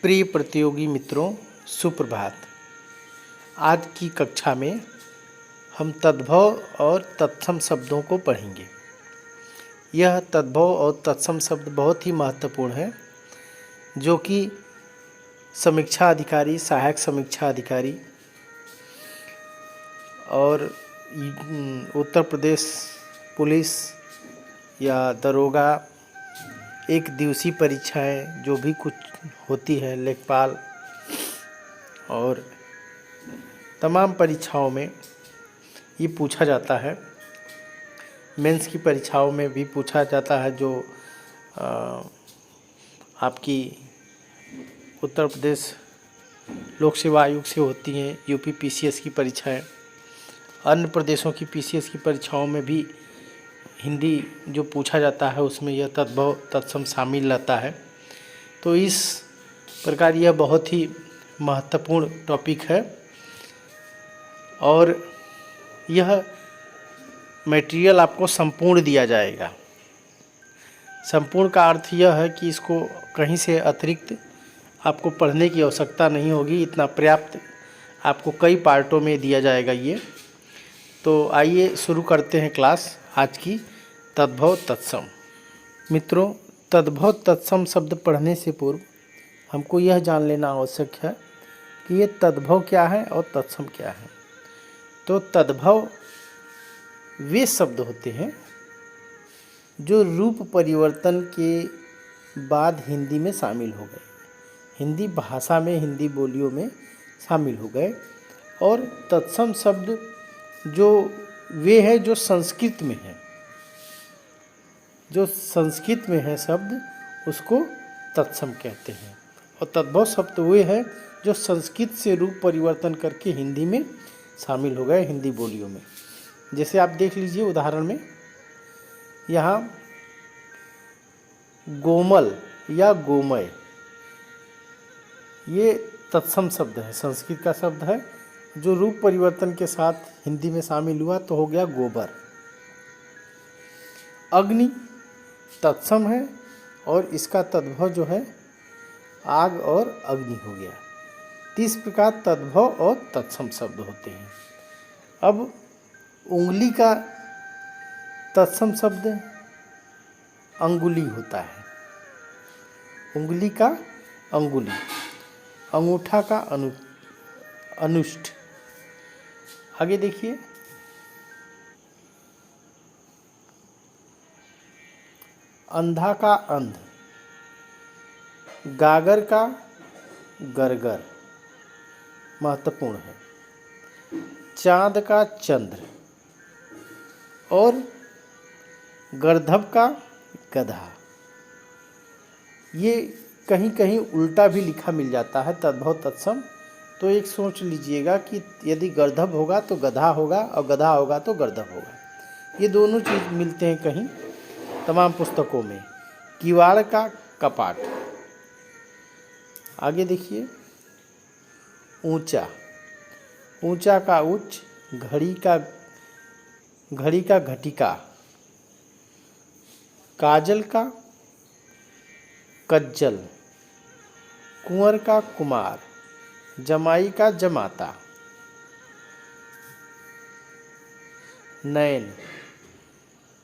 प्रिय प्रतियोगी मित्रों, सुप्रभात। आज की कक्षा में हम तद्भव और तत्सम शब्दों को पढ़ेंगे। यह तद्भव और तत्सम शब्द बहुत ही महत्वपूर्ण है, जो कि समीक्षा अधिकारी, सहायक समीक्षा अधिकारी और उत्तर प्रदेश पुलिस या दरोगा एक दिवसीय परीक्षाएं जो भी कुछ होती है, लेखपाल और तमाम परीक्षाओं में ये पूछा जाता है। मेंस की परीक्षाओं में भी पूछा जाता है, जो आपकी उत्तर प्रदेश लोक सेवा आयोग से होती हैं, यूपी पीसीएस की परीक्षाएं। अन्य प्रदेशों की पीसीएस की परीक्षाओं में भी हिंदी जो पूछा जाता है उसमें यह तद्भव तत्सम शामिल रहता है। तो इस प्रकार यह बहुत ही महत्वपूर्ण टॉपिक है और यह मटेरियल आपको संपूर्ण दिया जाएगा। संपूर्ण का अर्थ यह है कि इसको कहीं से अतिरिक्त आपको पढ़ने की आवश्यकता नहीं होगी, इतना पर्याप्त आपको कई पार्टों में दिया जाएगा ये। तो आइए शुरू करते हैं क्लास आज की तद्भव तत्सम। मित्रों, तद्भव तत्सम शब्द पढ़ने से पूर्व हमको यह जान लेना आवश्यक है कि ये तद्भव क्या है और तत्सम क्या है। तो तद्भव वे शब्द होते हैं जो रूप परिवर्तन के बाद हिंदी में शामिल हो गए, हिंदी भाषा में, हिंदी बोलियों में शामिल हो गए। और तत्सम शब्द जो वे है जो संस्कृत में है, जो संस्कृत में है शब्द, उसको तत्सम कहते हैं। और तद्भव शब्द वे है जो संस्कृत से रूप परिवर्तन करके हिंदी में शामिल हो गए, हिंदी बोलियों में। जैसे आप देख लीजिए उदाहरण में, यहाँ गोमल या गोमय ये तत्सम शब्द है, संस्कृत का शब्द है, जो रूप परिवर्तन के साथ हिंदी में शामिल हुआ तो हो गया गोबर। अग्नि तत्सम है और इसका तद्भव जो है आग और अग्नि हो गया। इस प्रकार तद्भव और तत्सम शब्द होते हैं। अब उंगली का तत्सम शब्द अंगुली होता है। उंगली का अंगुली, अंगूठा का अनुष्ठ। आगे देखिए, अंधा का अंध, गागर का गरगर, महत्वपूर्ण है। चांद का चंद्र और गर्दभ का गधा। ये कहीं कहीं उल्टा भी लिखा मिल जाता है, तद्भव तत्सम। तो एक सोच लीजिएगा कि यदि गर्दभ होगा तो गधा होगा और गधा होगा तो गर्दभ होगा। ये दोनों चीज़ मिलते हैं कहीं तमाम पुस्तकों में। किवाड़ का कपाट। आगे देखिए, ऊंचा, ऊंचा का उच्च, घड़ी का घटिका, काजल का कज्जल, कुंवर का कुमार, जमाई का जमाता। नयन,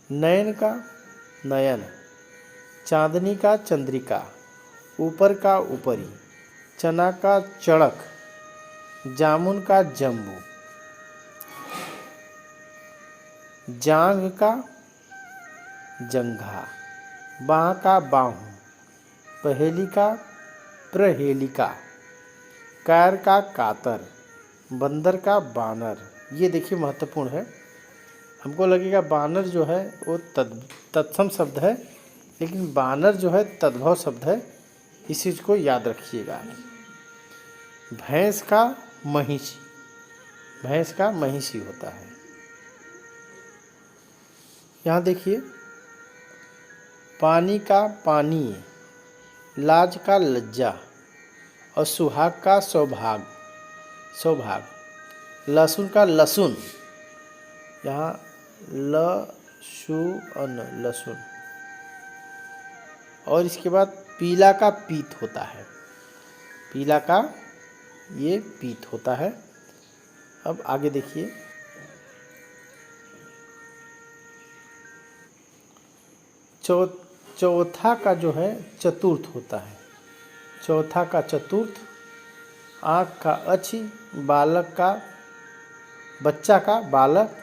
नयन का नयन, चांदनी का चंद्रिका, ऊपर का ऊपरी, चना का चणक, जामुन का जम्बू, जांघ का जंघा, बाह का बाहू, पहेली का प्रहेलिका, कार का कातर, बंदर का बानर। ये देखिए महत्वपूर्ण है। हमको लगेगा बानर जो है वो तत्सम शब्द है, लेकिन बानर जो है तद्भव शब्द है। इस चीज़ को याद रखिएगा। भैंस का महिषी, भैंस का महिषी होता है। यहाँ देखिए, पानी का पानी, लाज का लज्जा और सुहाग का सौभाग, सौभाग। लहसुन का लहसुन, यहाँ लसुन, लहसुन। और इसके बाद पीला का पीत होता है। पीला का ये पीत होता है। अब आगे देखिए, चौथा का जो है चतुर्थ होता है। चौथा का चतुर्थ, आँख का अच्छी, बालक का बच्चा का बालक,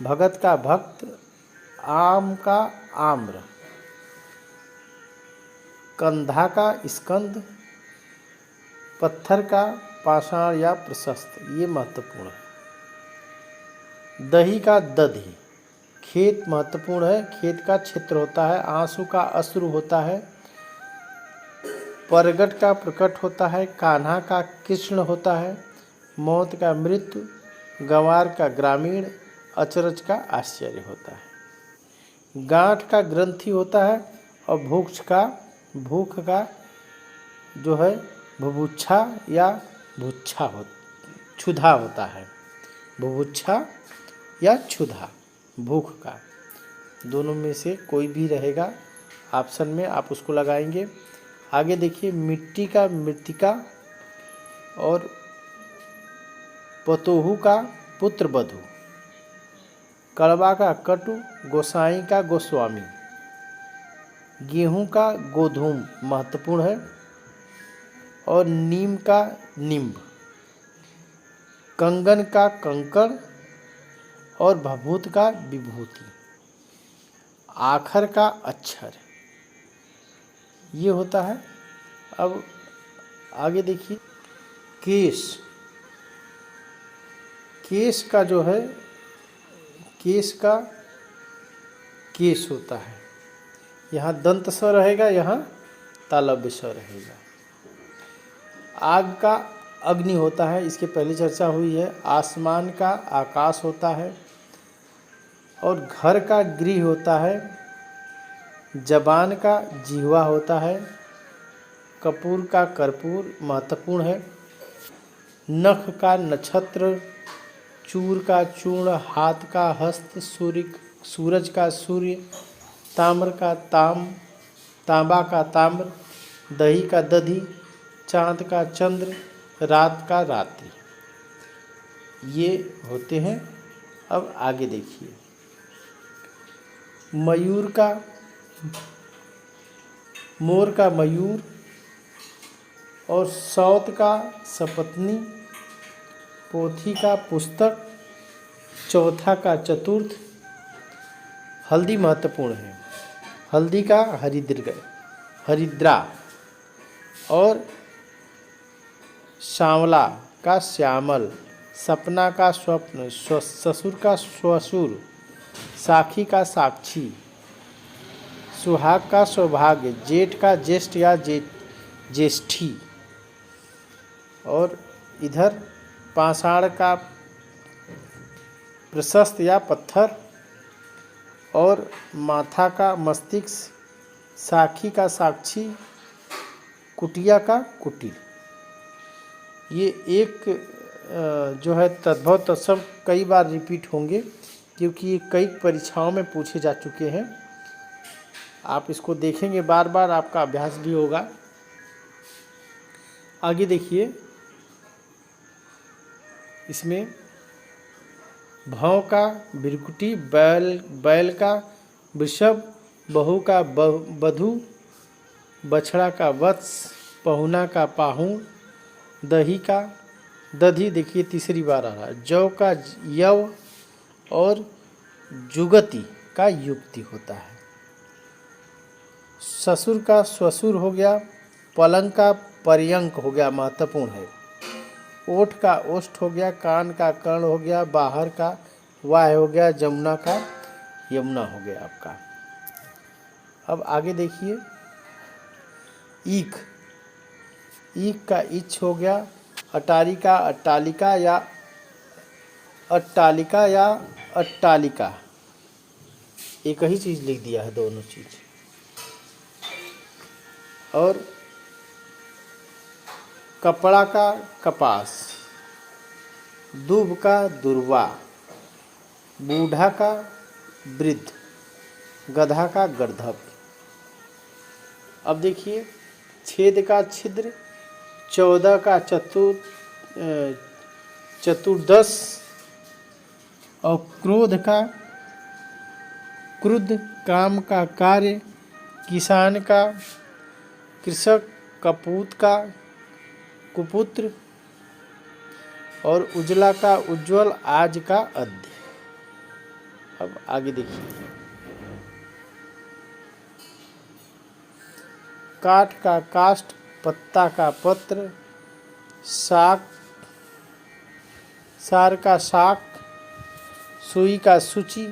भगत का भक्त, आम का आम्र, कंधा का स्कंद, पत्थर का पाषाण या प्रशस्त। ये महत्वपूर्ण है। दही का दधि, खेत महत्वपूर्ण है। खेत का क्षेत्र होता है। आंसू का अश्रु होता है। परगट का प्रकट होता है। कान्हा का कृष्ण होता है। मौत का मृत्यु, गंवार का ग्रामीण, अचरज का आश्चर्य होता है। गांठ का ग्रंथि होता है। और भूख का जो है बुभुक्षा या भुच्छा क्षुधा होता है। बुभुक्षा या क्षुधा, भूख का, दोनों में से कोई भी रहेगा ऑप्शन में, आप उसको लगाएंगे। आगे देखिए, मिट्टी का मृतिका और पतोहू का पुत्र बधू, कड़वा का कटु, गोसाई का गोस्वामी, गेहूं का गोधूम महत्वपूर्ण है। और नीम का निम्ब, कंगन का कंकड़ और भभूत का विभूति, आखर का अक्षर, ये होता है। अब आगे देखिए, केश का जो है, केश का केश होता है। यहाँ दंत स रहेगा, यहाँ तालव्य स रहेगा। आग का अग्नि होता है, इसके पहले चर्चा हुई है। आसमान का आकाश होता है। और घर का गृह होता है। जबान का जिह्वा होता है। कपूर का कर्पूर महत्वपूर्ण है। नख का नक्षत्र, चूर का चूर्ण, हाथ का हस्त, सूरज का सूर्य, ताम्र का तांबा का ताम्र, दही का दधि, चांद का चंद्र, रात का रात्रि, ये होते हैं। अब आगे देखिए, मोर का मयूर और सौत का सपत्नी, पोथी का पुस्तक, चौथा का चतुर्थ। हल्दी महत्वपूर्ण है। हल्दी का हरिद्रा और सांवला का श्यामल, सपना का स्वप्न, ससुर का श्वशुर, साखी का साक्षी, सुहाग का सौभाग्य, जेठ का ज्येष्ठ या ज्येष्ठी। और इधर पाषाण का प्रशस्त या पत्थर, और माथा का मस्तिष्क, साखी का साक्षी, कुटिया का कुटिल। ये एक जो है तद्भव तत्सम कई बार रिपीट होंगे, क्योंकि ये कई परीक्षाओं में पूछे जा चुके हैं। आप इसको देखेंगे बार बार, आपका अभ्यास भी होगा। आगे देखिए, इसमें भौं का बिरकुटी, बैल का वृषभ, बहू का बधू, बछड़ा का वत्स, पहुना का पाहुन, दही का दधी, देखिए तीसरी बार आ रहा है। जौ का यव और जुगति का युक्ति होता है। ससुर का स्वसुर हो गया। पलंग का पर्यंक हो गया, महत्वपूर्ण है। ओठ का ओष्ठ हो गया। कान का कर्ण हो गया। बाहर का वाह हो गया। जमुना का यमुना हो गया आपका। अब आगे देखिए, ईख का इच्छ हो गया। अटारी का अट्टालिका या अट्टालिका, एक ही चीज़ लिख दिया है, दोनों चीज़। और कपड़ा का कपास, दूब का दुर्वा, बूढ़ा का वृद्ध, गधा का गर्दभ। अब देखिए, छेद का छिद्र, 14 का चतुर्दश और क्रोध का क्रुद्ध, काम का कार्य, किसान का कृषक, कपूत का कुपुत्र और उजला का उज्जवल, आज का अद्य। अब आगे देखिए। काठ का काष्ठ, पत्ता का पत्र, शाक सार का शाक, सुई का सूची,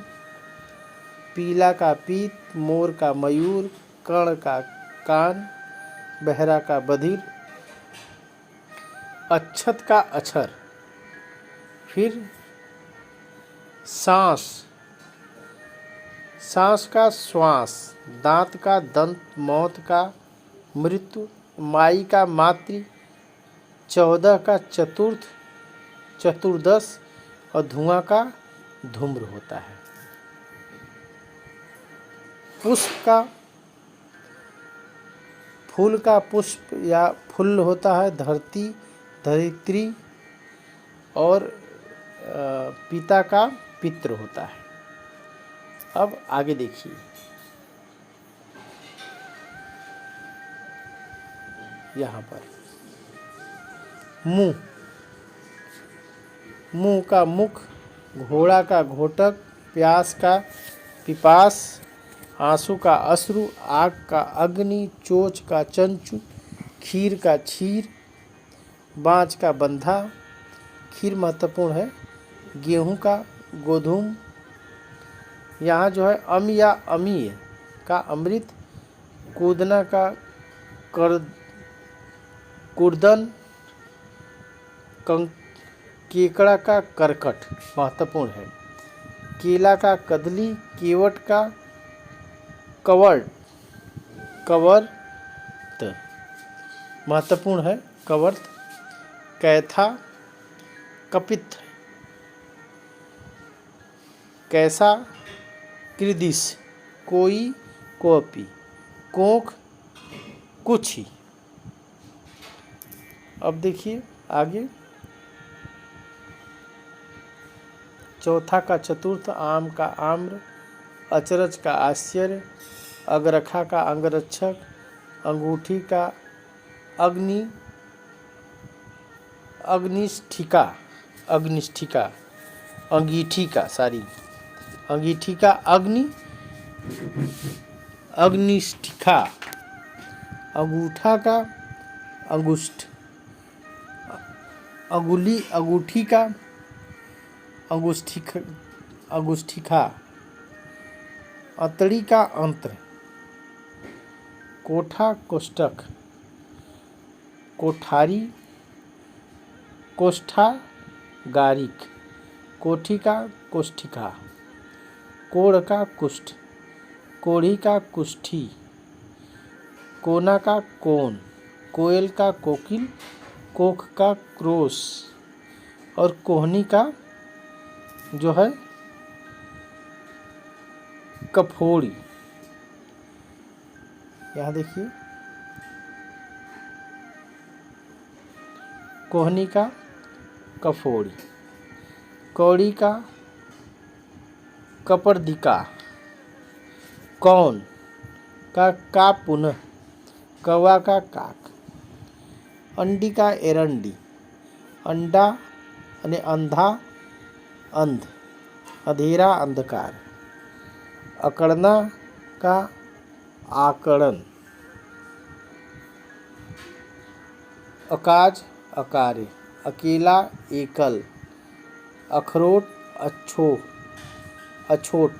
पीला का पीत, मोर का मयूर, कर्ण का कान, बहरा का बधिर, अक्षत का अक्षर, फिर सांस का श्वास, दांत का दंत, मौत का मृत्यु, माई का मातृ, 14 का चतुर्दश और धुआं का धूम्र होता है। पुष्प का फूल का पुष्प या फूल होता है, धरित्री और पिता का पितृ होता है। अब आगे देखिए। यहाँ पर मुंह का मुख, घोड़ा का घोटक, प्यास का पिपास, आंसू का अश्रु, आग का अग्नि, चोच का चंचु, खीर का क्षीर, बाँच का बंधा। खीर महत्वपूर्ण है। गेहूं का गोधूम, यहाँ जो है अम या अमीय का अमृत, कूदना का कुर्दन, केकड़ा का करकट महत्वपूर्ण है। केला का कदली, केवट का कवर्त महत्वपूर्ण है। कवर्त, कैथा कपित, कैसा कृदिश, कोई कोपी, कोख कुछ ही। अब देखिए आगे। चौथा का चतुर्थ, आम का आम्र, अचरज का आश्चर्य, अगरखा का अंगरक्षक, अंगूठी का अग्निष्ठिका, अंगीठी का अग्निष्ठिका, अंगूठा का अंगुष्ठ, अंगूठी का अंगुष्ठिका, अतड़ी का अंत्र, कोठा कोष्ठक, कोठारी कोष्ठागारिक, कोठी का कोष्ठिका, कोढ़ का कुष्ठ, कोढ़ी का कुष्ठी, कोना का कोन, कोयल का कोकिल, कोख का क्रोश और कोहनी का जो है कफोड़ी। यहाँ देखिए, कोहनी का कफोड़ी, कौड़ी का कपर्दिका, कौन का पुनः, कौवा का काक, अंडी का एरंडी, अंडा यानी अंधा अंध, अधेरा अंधकार, अकड़ना का आकड़न, अकाज अकार्य, अकेला एकल, अखरोट अछोट।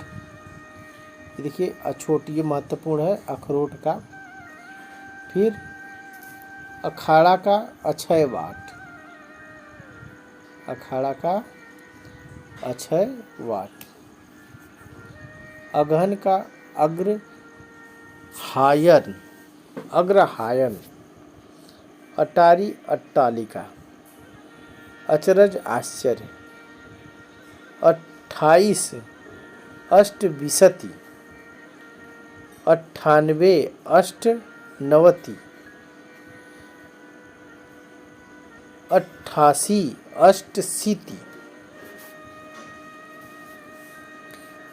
देखिए अछोट ये महत्वपूर्ण है अखरोट का। फिर अखाड़ा का अक्षय वाट, अखाड़ा का अक्षय वाट, अगहन का अग्रहायन, अटारी अट्टालिका, अचरज आश्चर्य, 28 अष्टविशति, 98 अष्टनवति, 88 अष्टशीति,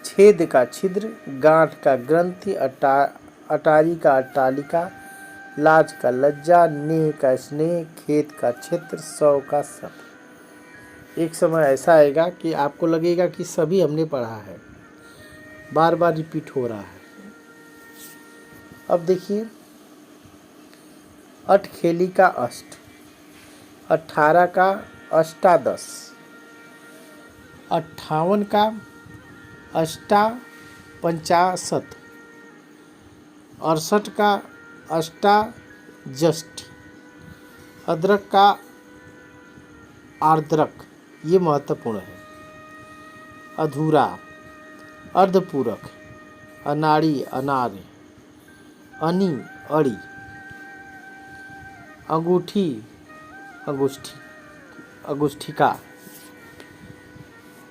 छेद का छिद्र, गांठ का ग्रंथि, अटारी का अट्टालिका, लाज का लज्जा, नेह का स्नेह, खेत का क्षेत्र, सौ का सत। एक समय ऐसा आएगा कि आपको लगेगा कि सभी हमने पढ़ा है, बार बार रिपीट हो रहा है। अब देखिए, अठखेली का अष्ट, 18 का अष्टादश, 58 का अष्टापंचाशत, 68 का अष्टाजष्टी, अदरक का आर्द्रक, ये महत्वपूर्ण है। अधूरा, अर्धपूरक, अनाड़ी, अनार्य, अनि, अड़ी, अंगूठी, अंगुष्ठी, अंगुष्ठिका,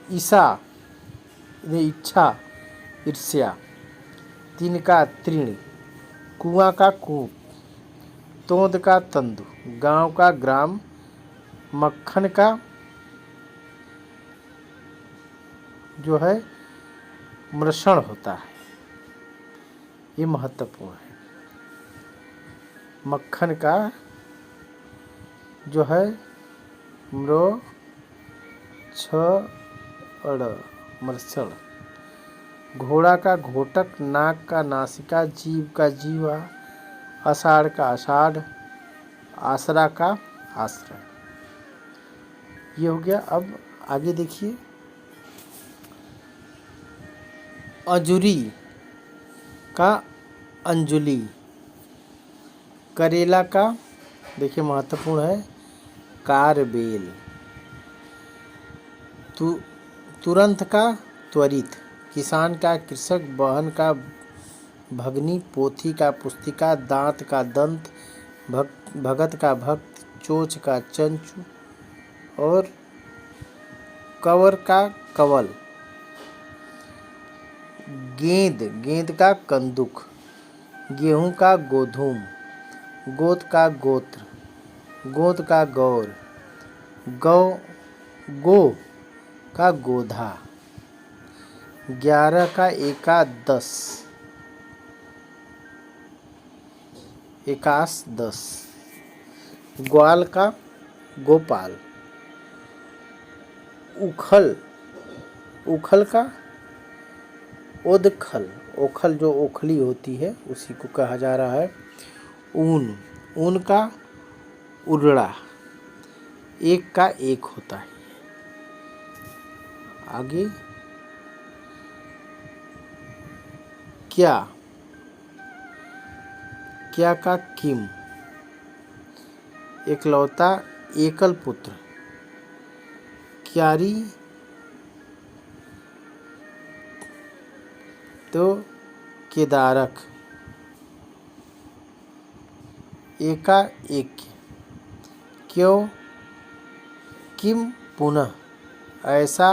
ईसा, इच्छा, ईर्ष्या, तिनका तृण, कुआं का कूप, तोंद का तंदु, गांव का ग्राम, मक्खन का जो है मृषण होता है, ये महत्वपूर्ण है। मक्खन का जो है मृषण, घोड़ा का घोटक, नाक का नासिका, जीव का जीवा, आषाढ़ का आषाढ़, आसरा का आश्रय। ये हो गया। अब आगे देखिए, अजूरी का अंजुली, करेला का देखिए महत्वपूर्ण है कारबेल, तुरंत का त्वरित, किसान का कृषक, बहन का भगनी, पोथी का पुस्तिका, दांत का दंत, भगत का भक्त, चोच का चंचू और कवर का कवल, गेंद का कंदुक, गेहूं का गोधूम, गोत का गोत्र, गोद का गौर, गो का गोधा, 11 का एकादश, दस, ग्वाल का गोपाल, उखल का ओदखल, ओखल जो ओखली होती है उसी को कहा जा रहा है। ऊन का उड़ड़ा, एक का एक होता है। आगे क्या का किम, एकलौता, एकल पुत्र, क्यारी तो केदारक, एका एक, क्यों, किम पुनः, ऐसा,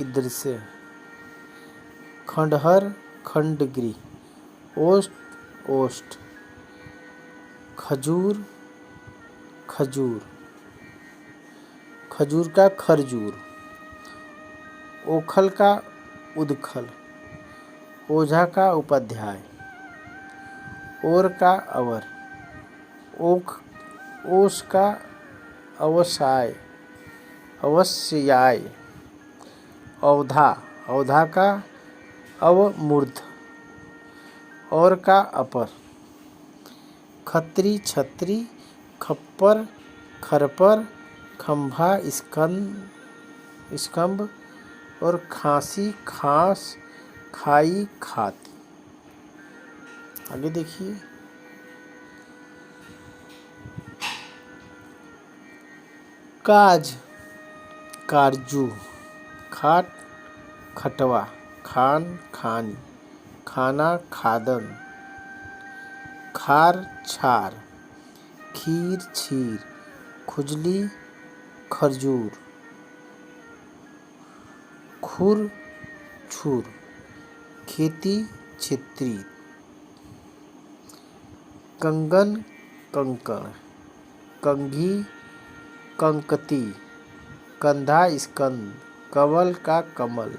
दृश्य, खंडहर, खंडगिरी, ओष्ठ, खजूर, खजूर का खरजूर, ओखल का उदखल, ओझा का उपाध्याय, ओर का अवर, ओस का अवश्याय, औधा का अवमूर्ध, और का अपर, खत्री, छत्री, खप्पर, खरपर, खंभा, स्कंभ और खांसी, खास, खाई, खाती। आगे देखिए, काज, कारजू, खाट, खटवा, खान, खानी, खाना, खादन, खार, छार, खीर, छीर, खुजली, खरजूर, खुर, छुर, खेती, छित्री, कंगन, कंकण, कंघी, कंकती, कंधा स्कंद, कवल का कमल,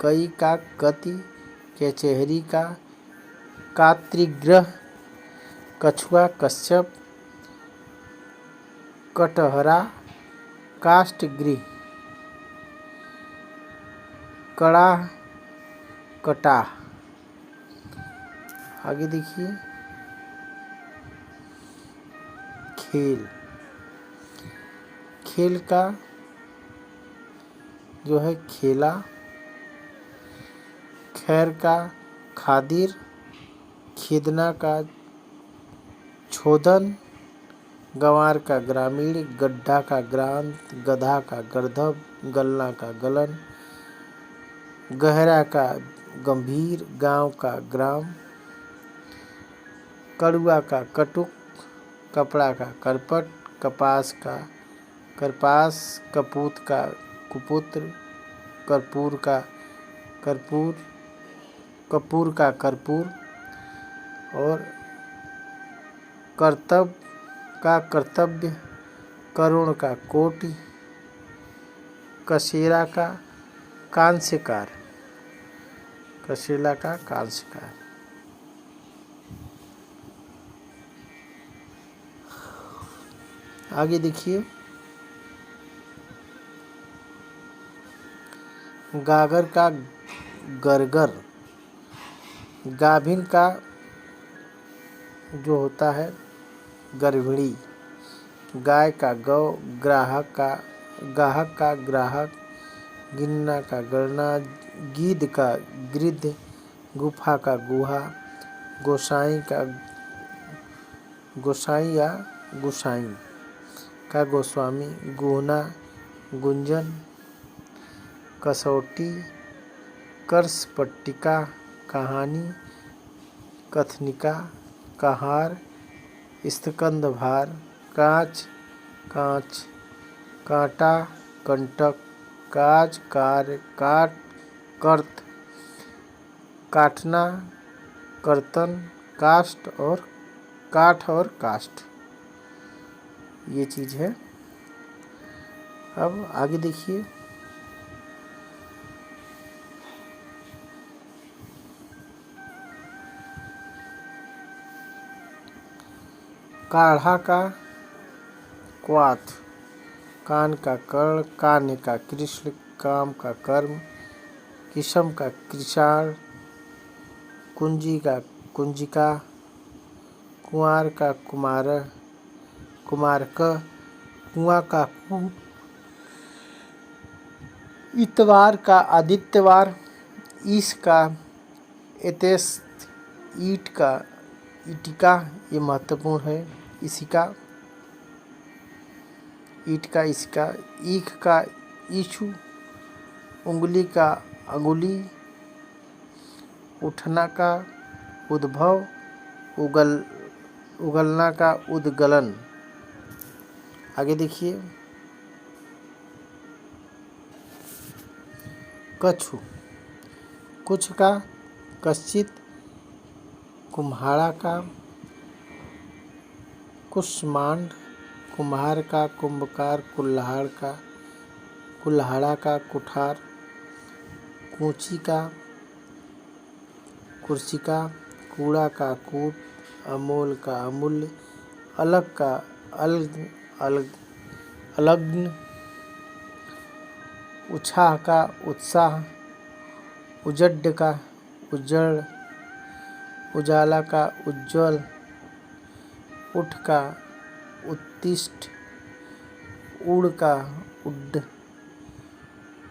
कई का कति, कचहरी का कात्रिग्रह, कछुआ कश्यप, कटहरा काष्ठगृह, कड़ाह कटाह। आगे देखिए खेल, खेल का जो है खेला, खैर का खादिर, खेदना का छोदन, गंवार का ग्रामीण, गड्ढा का ग्रांत, गधा का गर्दभ, गलना का गलन, गहरा का गंभीर, गांव का ग्राम, कड़ुआ का कटुक, कपड़ा का करपट, कपास का करपास, कपूत का कुपुत्र, कर्पूर का कर्पूर, कपूर का कर्पूर, और कर्तव्य का कर्तव्य, करुण का कोटि, कसेरा का कांस्यकार, कसेला का कांस्यकार। आगे देखिए गागर का गरगर, गाभिन का जो होता है गर्भिणी, गाय का गौ, ग्राहक का ग्राहक, गिनना का गणना, गीध का गिद्ध, गुफा का गुहा, गोसाई का गोसाई या गोसाई का गोस्वामी, गुहना गुंजन, कसौटी, कर्स पट्टिका, कहानी, कथनिका, कहार, स्कंद भार, कांच कांच, कांटा कंटक, काज कार्य, काट कर्त, काटना कर्तन, काष्ठ और काठ और काष्ठ, ये चीज़ है। अब आगे देखिए काढ़ा का क्वाथ, कान का कर्ण, कान्य का कृष्ण, काम का कर्म, किशम का कृषाण, कुंजी का कुंजिका, कुंवार का कुमार, कुमारक, कुआं का कुं, इतवार का आदित्यवार, ईश का एतेस्त, ईट का ईटिका, ये महत्वपूर्ण है, इसिका, ईट का इसका, ईख का ईशु, उंगली का अंगुली, उठना का उद्भव, उगलना का उद्गलन। आगे देखिए कछु, कुछ का कश्चित, कुम्हाड़ा का कुष्मांड, कुम्हार का कुंभकार, कुल्हाड़ का कुल्हाड़ा का कुठार, कूची का कुर्सिका, कूड़ा का कूट, अमोल का अमूल्य, अलग का अलग अलग अलग्न, उत्साह का उत्साह, उजड्ड का उज्जड़, उजाला का उज्ज्वल, उठ का उत्तिष्ठ, उड़ का उड्ड,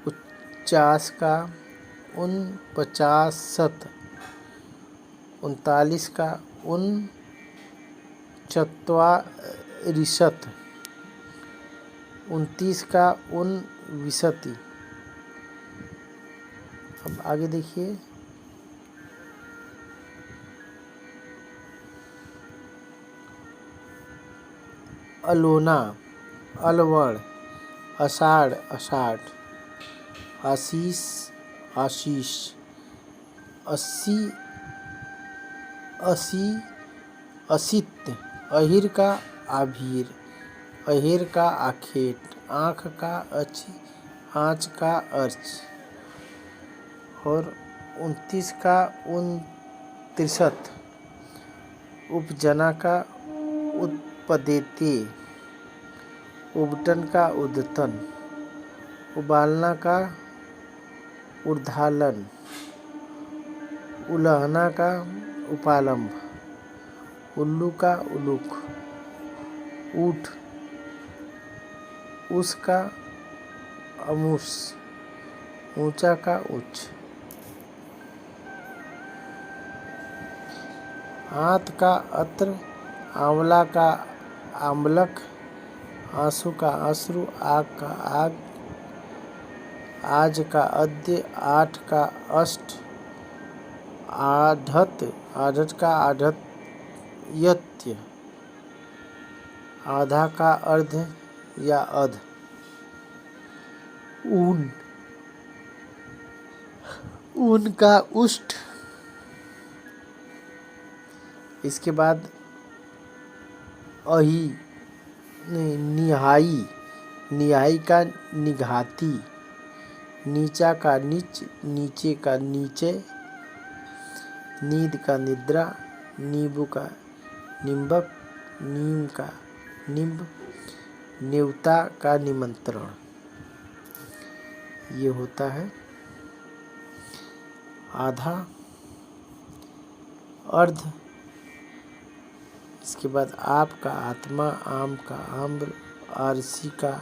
उच्चास का 49, 39 का 39, 29 का 29। अब आगे देखिए अलोना, अलवण, आषाढ़ आषाढ़, आशीष आशीष, अस्सी असी, असित, अहिर का आभीर, अहेर का आखेट, आँख का अच, आँच का अर्च, और 29 का 29, उपजना का उत्पदेते, उबटन का उद्यतन, उबालना का ऊर्ध्वालन, उलहना का उपालंब, उल्लू का उलूक, ऊठ, उस का अमुस, ऊंचा का उच्च, आंत का अत्र, आंवला का आंवलक, आंसू का अश्रु, आग का आग, आज का अद्य, आठ का अष्ट, आढ़त, आढ़त का आढ़त्यत्य, आधा का अर्ध या अध, ऊन, ऊन का उष्ट। इसके बाद अही, निहाई, निहाई का निघाती, नीचा का नीच, नीचे का नीचे, नींद का निद्रा, नींबू का निम्बक, नीम का निम्ब, न्योता का निमंत्रण। ये होता है आधा, अर्ध। इसके बाद आप का आत्मा, आम का आम्र, आरसी का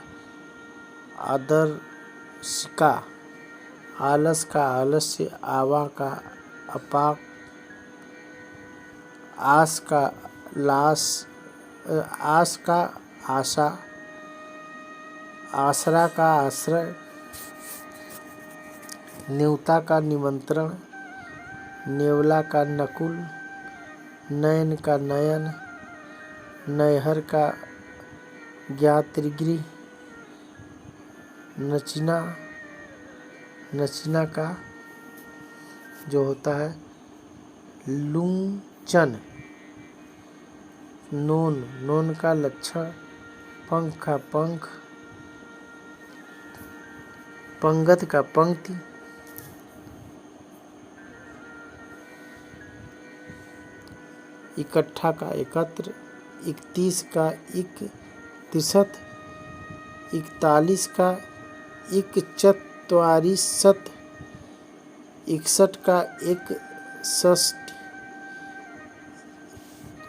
आदर्शिका, आलस का आलस्य, आवा का अपाक, आस का लाश, आस का आशा, आसरा का आश्रय, न्योता का निमंत्रण, नेवला का नकुल, नयन का नयन, नैहर का ज्ञातृगृह, नचना, नचना का जो होता है लुंचन, नोन, नोन का लक्षण, पंख का पंख, पंगत का पंक्ति, इकट्ठा का एकत्र, 31 का 31, 41 का 41, 61 का 61।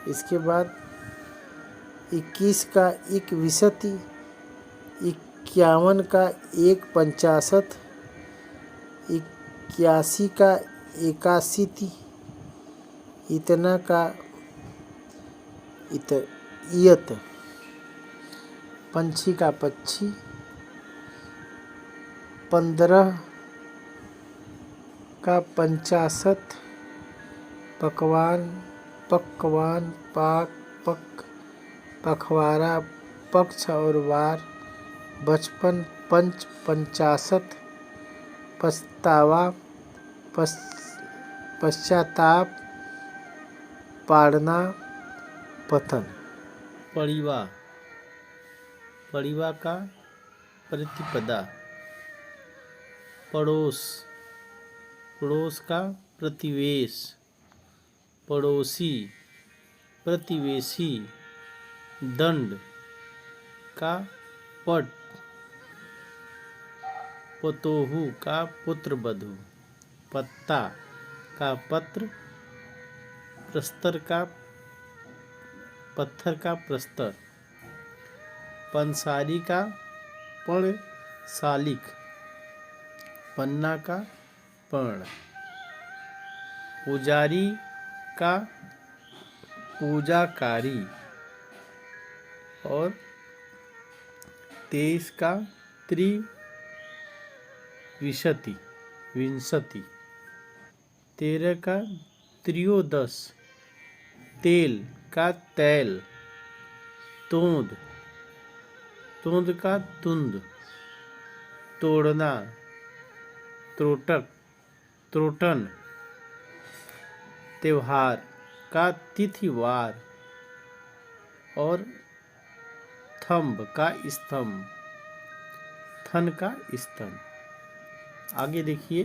इसके बाद 21 का 21, 51 का 150, 81 का 81, इतना का इयत, पंछी का पक्षी, 15 का 50, पकवान, पकवान, पाक, पक, पखवाड़ा, पक्ष और वार, बचपन, पंच, 50, पछतावा, पश्चाताप, पाड़ना, पतन। पड़िवा, पड़िवा का प्रतिपदा, पड़ोस, पड़ोस का प्रतिवेश, पड़ोसी, प्रतिवेशी, दंड का पट, पतोहू का पुत्रवधू, पत्ता का पत्र, प्रस्तर का पत्थर का प्रस्तर, पंसारी का पर्णशालिक, पन्ना का पर्ण, पुजारी का पूजाकारी, और 23 का त्रिविंशति, 13 का त्रयोदश, तेल का तैल, तोंद, तोंद का तुंद, तोड़ना, त्रोटक, त्रोटन, त्योहार का तिथिवार, और थंब का स्तंभ, थन का स्तन। आगे देखिए,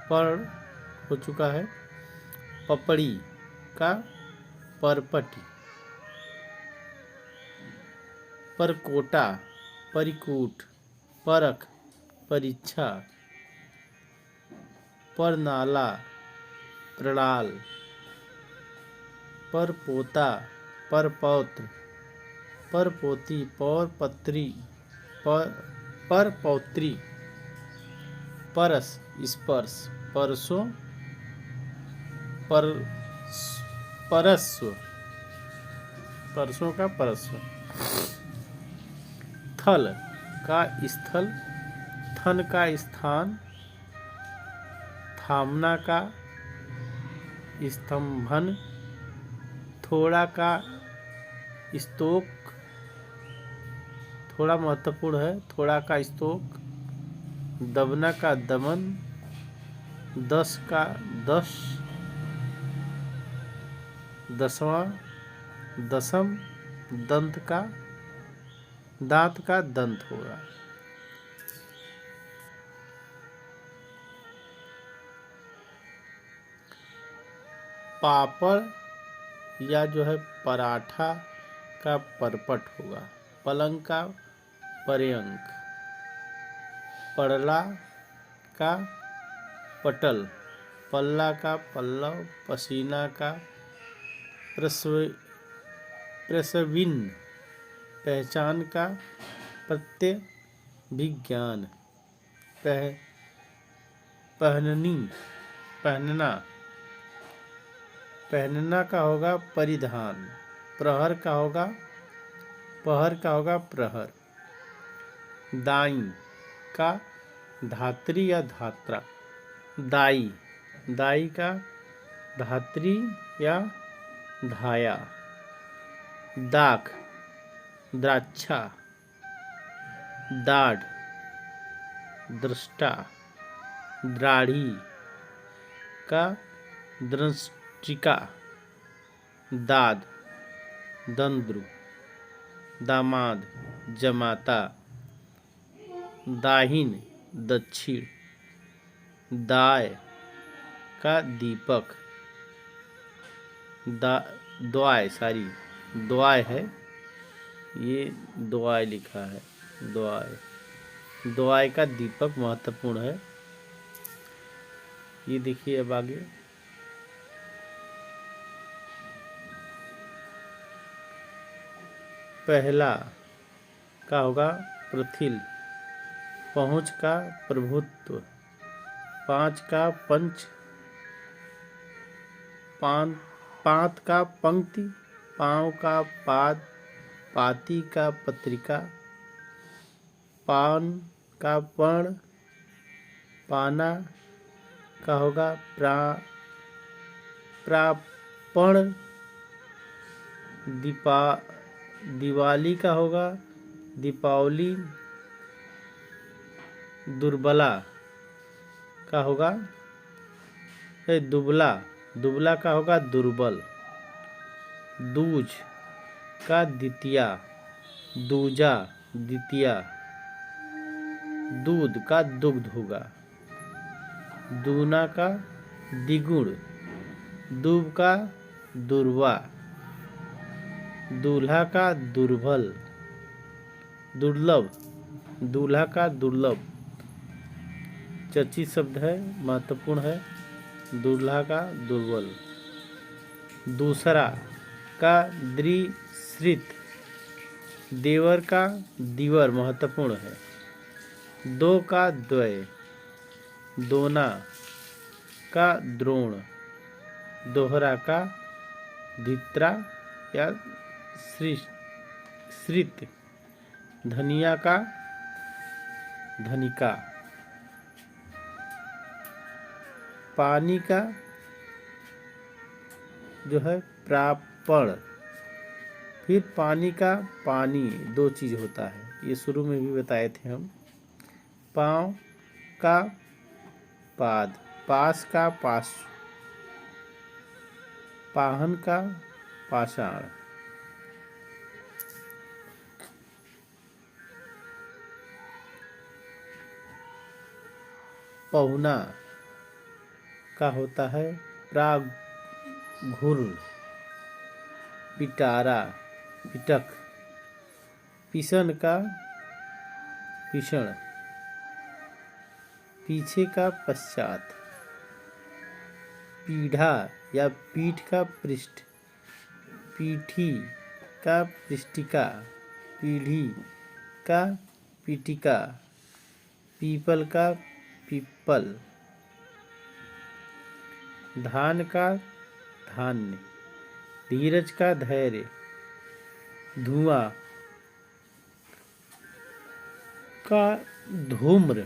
पर हो चुका है, पपड़ी का परपटी, परकोटा, परिकूट, परख, परीक्षा, परनाला, प्रणाल, परपोता, परपौत्र, परपोती, पौरपत्री, परपौत्री, परस, स्पर्श, परसों, पर परस्व, परसों का परस्व, थल का स्थल, थन का स्थान, थामना का स्तंभन, थोड़ा का स्तोक, थोड़ा महत्वपूर्ण है, थोड़ा का स्तोक, दबना का दमन, दस का दस, दसवां, दसम, दंत का दांत का दंत होगा। पापड़ या जो है पराठा का परपट होगा, पलंग का पर्यंक, पड़ला का पटल, पल्ला का पल्लव, पसीना का प्रसविन, पहचान का प्रत्यय, विज्ञान, पहननी, पहनना, पहनना का होगा परिधान, प्रहर का होगा, पहर का होगा प्रहर, दाई का धात्री या धात्रा, दाई, दाई का धात्री या धाया, दाख, द्राक्षा, दाढ़, दृष्टा, दाढ़ी का दृष्टिका, दाद, दंद्रु, दामाद, जमाता, दाहिन, दक्षिण, दाय का दीपक, द्वाय, द्वाय है, ये द्वाय लिखा है, द्वाय, द्वाय का दीपक महत्वपूर्ण है। ये देखिए अब आगे, पहला का होगा पृथिल, पहुँच का प्रभुत्व, पाँच का पंच, पाँत का पंक्ति, पाँव का पाद, पाती का पत्रिका, पान का पर्ण, पाना का होगा प्रापण, दिवाली का होगा दीपावली, दुर्बला का होगा दुबला, दुबला का होगा दुर्बल, दूज का द्वितीया, दूजा द्वितीया, दूध का दुग्ध होगा, दूना का द्विगुण, दूब का दुर्वा, दूल्हा का दुर्बल, दुर्लभ, दूल्हा का दुर्लभ, चर्चित शब्द है, महत्वपूर्ण है, दूल्हा का दुर्बल, दूसरा का द्विश्रित, देवर का दिवर, महत्वपूर्ण है, दो का द्वय, दोना का द्रोण, दोहरा का धित्रा या श्रित, धनिया का धनिका, पानी का जो है प्रापण, फिर पानी का पानी, दो चीज़ होता है, ये शुरू में भी बताए थे हम, पाँव का पाद, पास का पास, पाहन का पाषाण, पहुना का होता है प्राघुर, पिटारा पिटक, पिशन का पिषण, पीछे का पश्चात, पीढ़ा या पीठ का पृष्ठ, पीठी का पृष्ठिका, पीढ़ी का पीठिका, पीपल का पीपल, धान का धान्य, धीरज का धैर्य, धुआं का धूम्र,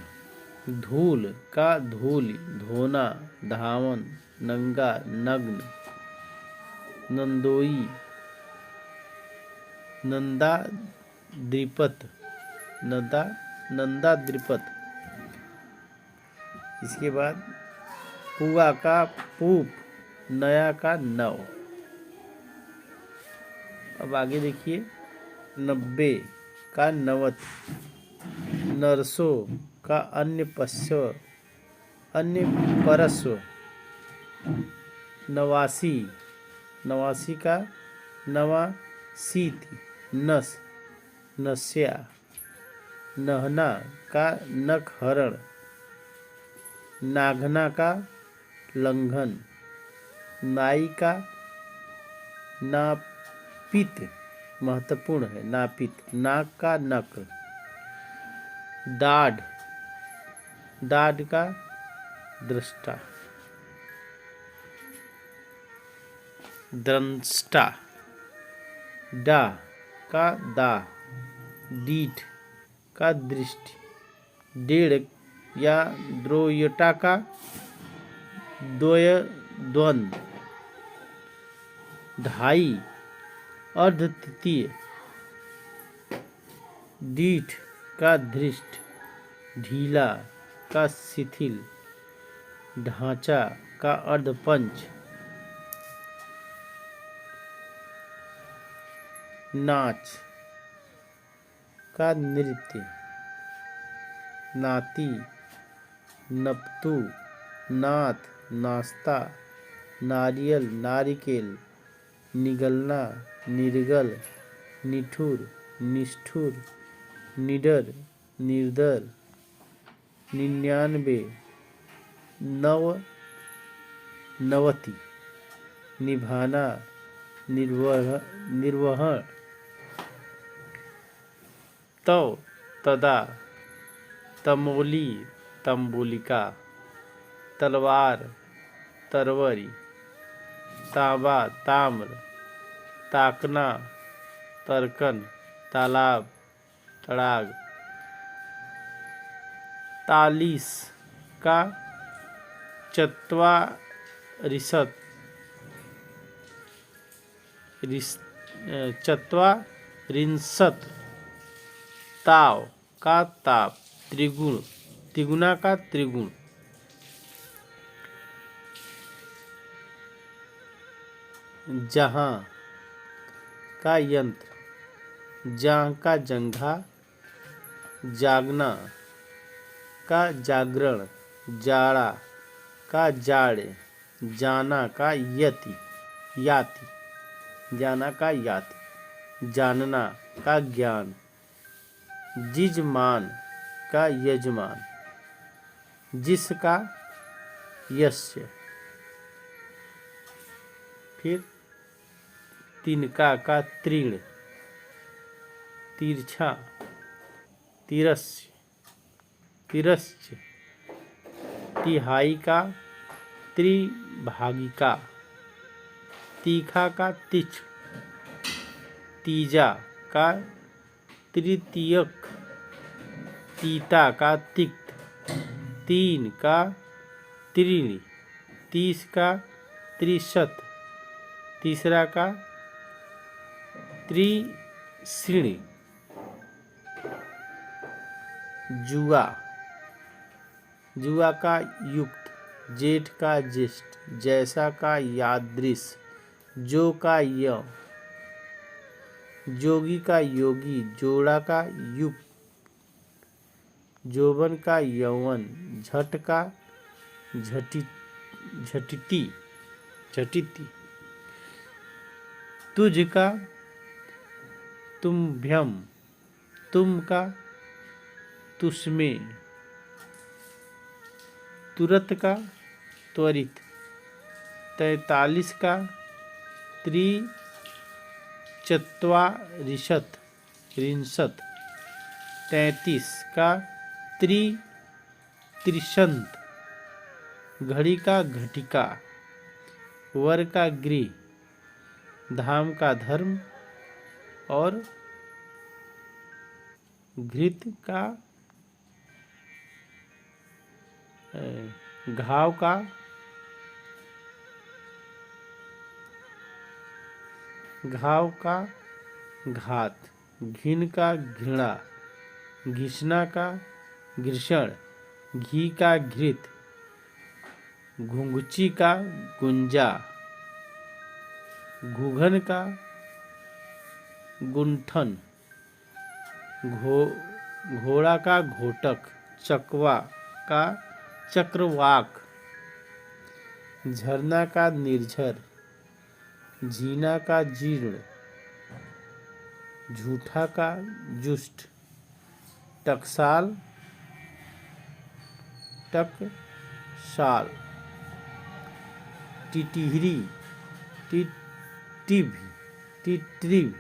धूल का धूलि, धोना, धावन, नंगा, नग्न, नंदोई, नंदा द्विपद, नंदा द्विपद। इसके बाद पुआ का पूप, नया का नव। अब आगे देखिए, 90 का नवत, नरसों का अन्य पश्व, अन्य परस्व, नवासी, नवासी का नवासीति, नस, नस्या, नहना का नखहरण, नाघना का लंघन, नाई का नापित, महत्वपूर्ण है नापित, नाक का नक, दाढ़, दाढ़ का दृष्टा, द्रष्टा, डा का दा, डीठ का दृष्टि, डेढ़ या द्रोयटा का द्वंद, ढाई अर्धतृतीय, डीठ का धृष्ट, ढीला का शिथिल, ढांचा का अर्धपंच, नाच का नृत्य, नाती, नपतू, नाथ, नाश्ता, नारियल, नारिकेल, निगलना, निर्गल, निठुर, निष्ठुर, निडर, निर्दर, 99, नवति, निभाना, निर्वहन, तव, तदा, तमोली, तंबुलिका, तलवार, तरवरी, तांबा, ताम्र, ताकना, तर्कन, तालाब, तड़ाग, तालीस का चत्वारिशत, चत्वारिंशत, ताव का ताप, त्रिगुण, त्रिगुणा का त्रिगुण, जहाँ का यंत्र, जहाँ का जंघा, जागना का जागरण, जाड़ा का जाड़े, जाना का यति, याति, जाना का याति, जानना का ज्ञान, जिजमान का यजमान, जिसका यस्य, फिर तिनका का तीर्ण, तिरछा, तिरस्य, तिरश्च, तिहाई का त्रिभागिका, तीखा का तिछ, तीजा का तृतीयक, तीता का तिक्त, तीन का त्रीणि, 30 का त्रिशत, तीसरा का त्रिश्रेणी, जुआ, जुआ का युक्त, जेठ का ज्येष्ठ, जैसा का यादृश, जो का य, जोगी का योगी, जोड़ा का युग, जोबन का यौवन, झट का झटी झटिति झटिति, तुझ का तुम्भ्यम, तुम का तुस्मे, तुरत का त्वरित, 43 का त्रिचत्वारिशत त्रिंशत, 33 का त्रिशंत, घड़ी का घटिका, वर का गृह, धाम का धर्म और घृत का घाव का घात, घिन का घृणा, घिसना का घृषण, घी का घृत, घुंघची का गुंजा, घुघन का गुंठन, घोड़ा का घोटक, चकवा का चक्रवाक, झरना का निर्झर, झीना का जीर्ण, झूठा का जुष्ट, टकसाल टकसाल, टिटिहरी टिट्रिव,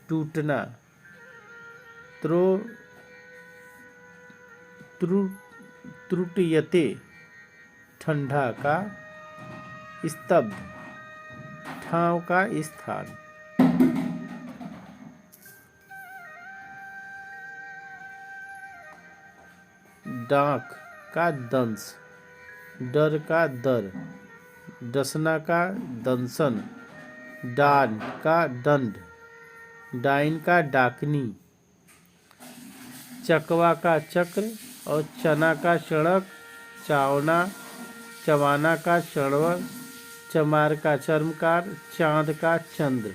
टूटना, त्रुटयते, ठंडा का स्तब्ध, ठाव का स्थान, डाक का दंश, डर का दर, डसना का दंशन, डान का दंड, डाइन का डाकनी, चकवा का चक्र और चना का चणक, चवाना का चणवर, चमार का चर्मकार, चांद का चंद्र।